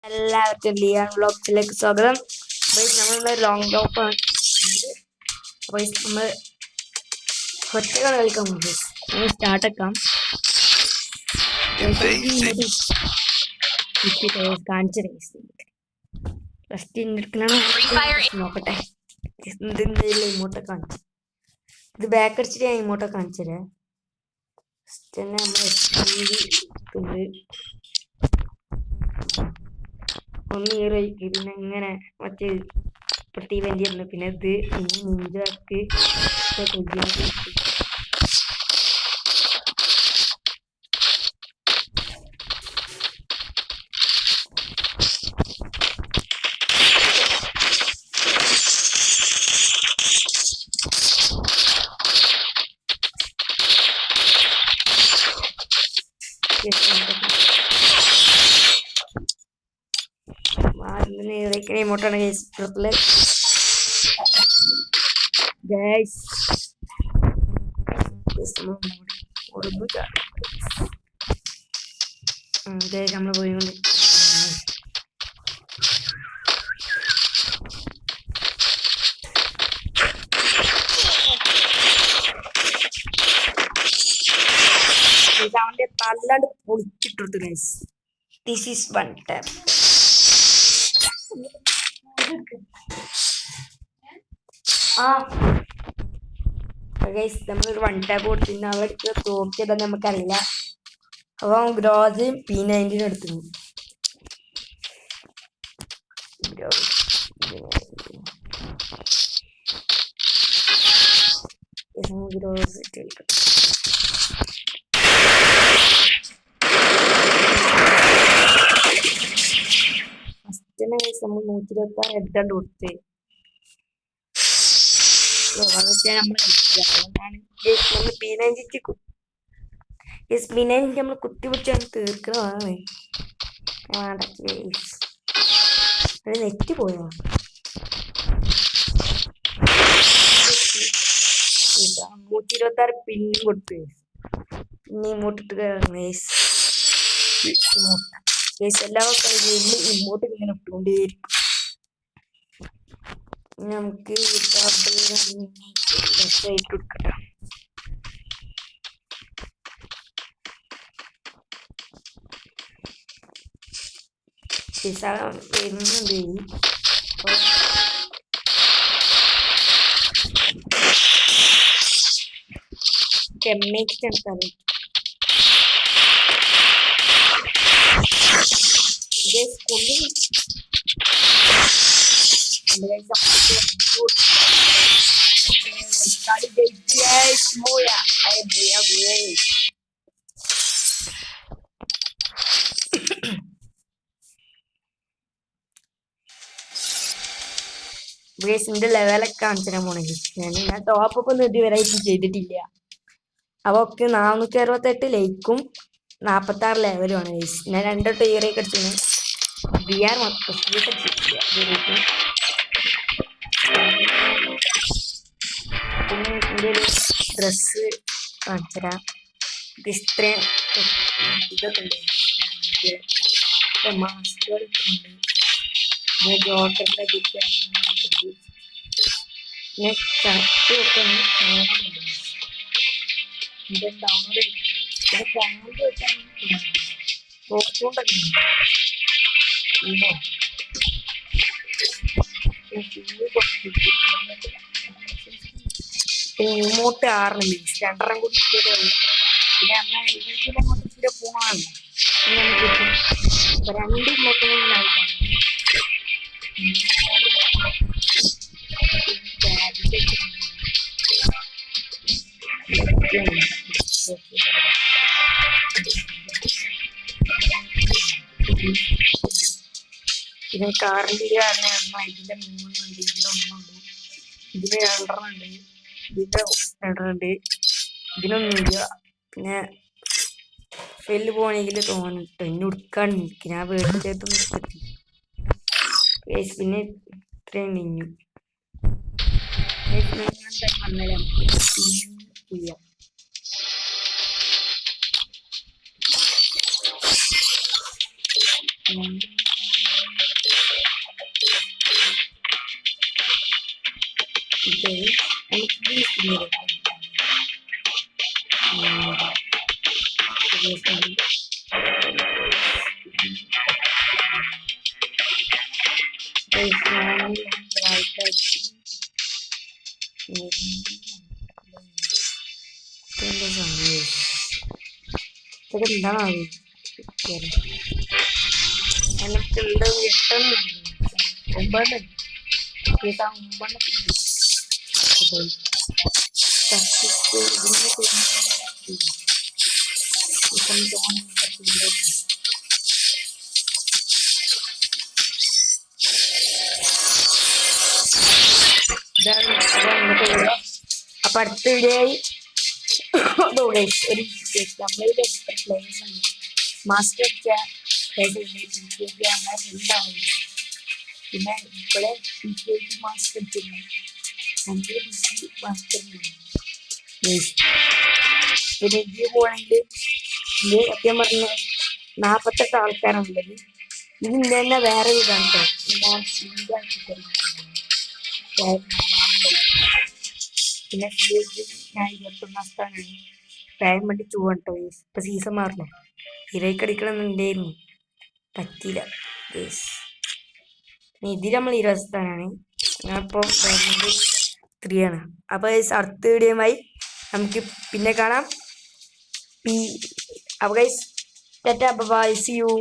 എല്ലാവർക്കും ലിയാൻ വ്ളോഗ്സിലേക്ക് സ്വാഗതം. നമ്മൾ ലോങ് ടോപ്പ് ആണ്. നമ്മൾ ഒറ്റകൾ കളിക്കാൻ പോകും. നമ്മൾ സ്റ്റാർട്ടാക്കാം. നോക്കട്ടെ ഇമോട്ടെ കാണിച്ചു. ഇത് ബാക്ക് അടിച്ചിട്ട് ഞാൻ ഇമോട്ടെ കാണിച്ചതേ. ഒന്ന് ഹീറോയ്ക്ക് പിന്നെ ഇങ്ങനെ മറ്റേ പ്രതി വേണ്ടിയിരുന്നു. പിന്നെ ഇത് നിഞ്ചാക്ക് ഇമോട്ടാണ് നമ്മള് പോയിക്കൊണ്ട് അവന്റെ തല്ലാണ്ട് പൊളിച്ചിട്ടു. Guys this is one tap. നമ്മളൊരു വൺ ടാപ്പ് കൊടുത്തിരുന്ന അവർക്ക് തോക്കിയതെന്ന് നമുക്കറിയില്ല. അപ്പൊ ഗ്രോസും P90 എടുത്തു. ഗ്രോസ് നമ്മൾ 126 ഹെഡ് കൊടുത്ത് നമ്മൾ കുത്തി പിടിച്ചാണ് തീർക്കണതാണ്. നെറ്റ് പോയോ? 126 പിന്നും കൊടുത്ത് ഇനി ഇങ്ങോട്ടിട്ട് എല്ലാവർക്കും ഇങ്ങോട്ട് ഇങ്ങനെ ഇട്ടുകൊണ്ടേയിരിക്കും. നമുക്ക് കൊടുക്കട്ടെ. വരുന്നുണ്ട്. ന്റെ ലെവലൊക്കെ കാണിച്ചാൽ പോണെങ്കിൽ ഞാൻ ടോപ്പ് ഒന്നും ഇതുവരെ ചെയ്തിട്ടില്ല. അവക്ക് 468 ലൈക്കും 46 ലെവലുമാണ്. ഞാൻ 2 ടീറൊക്കെ അടിച്ചു. VR പിന്നെ എൻ്റെ ഒരു ഡ്രസ്സ് കാണിച്ചുതരാം. ഇത്രയും ഇതൊക്കെ ഉണ്ട്. മാസ്കുകളൊക്കെ ഉണ്ട്. ജോട്ടറിൻ്റെ പിന്നെ ഷർട്ടുമൊക്കെ ഇത് ഡൗൺലോഡ് പിന്നെ ഫാമിലി വെച്ചാൽ പോക്കൊണ്ടൊക്കെ ഇങ്ങോട്ട് 6 2.5 കൂടി പിന്നെ നമ്മളെ പോകാണല്ലോ. പിന്നെ 2 ഇങ്ങോട്ട് പിന്നെ കാറിൻ്റെ ഇതിന്റെ 3 ഉണ്ട്. ഇതിന്റെ 1 ഉണ്ട്. ഇതിന് 2 ഉണ്ട്. ഇതിന്റെ 2 ഉണ്ട്. ഇതിനൊന്നുമില്ല. പിന്നെ ഫെല്ല് പോകണമെങ്കിൽ തോന്നിട്ട് എന്നെ ഉടുക്കാൻ നിൽക്കും. ഞാൻ വീട്ടിലേക്കൊന്നും എത്തി. പിന്നെ ഇത്രയും കഴിഞ്ഞു. ചെയ്യാം. ഇത് നമുക്ക് ഈ സ്പിന്നിൽ എന്താണ് എനിക്കുള്ളത് കിട്ടുന്നുണ്ട് 9 kita 9 അപ്പൊ അടുത്ത വീഡിയോയിൽ നമ്മളിൽ എത്ര പ്ലേയേഴ്സ് ആണ് മാസ്റ്റർ എന്താണ് പിന്നെ ഇവിടെ മാസ്റ്റർ മാസ്റ്റർ പിന്നെ ഇതിൽ പോവാണെങ്കിൽ ഇത് സത്യം പറഞ്ഞ 48 ആൾക്കാരാണുള്ളത് ഇത് തന്നെ വേറെ ഇതാണ് പിന്നെ ഞാൻ 21 സ്ഥാനമാണ് ഡയമണ്ട് 2 കേട്ടോ ഇപ്പൊ സീസൺ മാറില്ല ഹീറോയ്ക്ക് അടിക്കണമെന്നുണ്ടായിരുന്നു പറ്റിയില്ല ഇതിൽ നമ്മൾ 20 സ്ഥാനമാണ് ഞാനിപ്പോൾ ഡയമണ്ട് 3 ആണ് അപ്പൊ അടുത്ത വീഡിയോയുമായി നമുക്ക് പിന്നെ കാണാം അപ്പൊ guys tata bye see U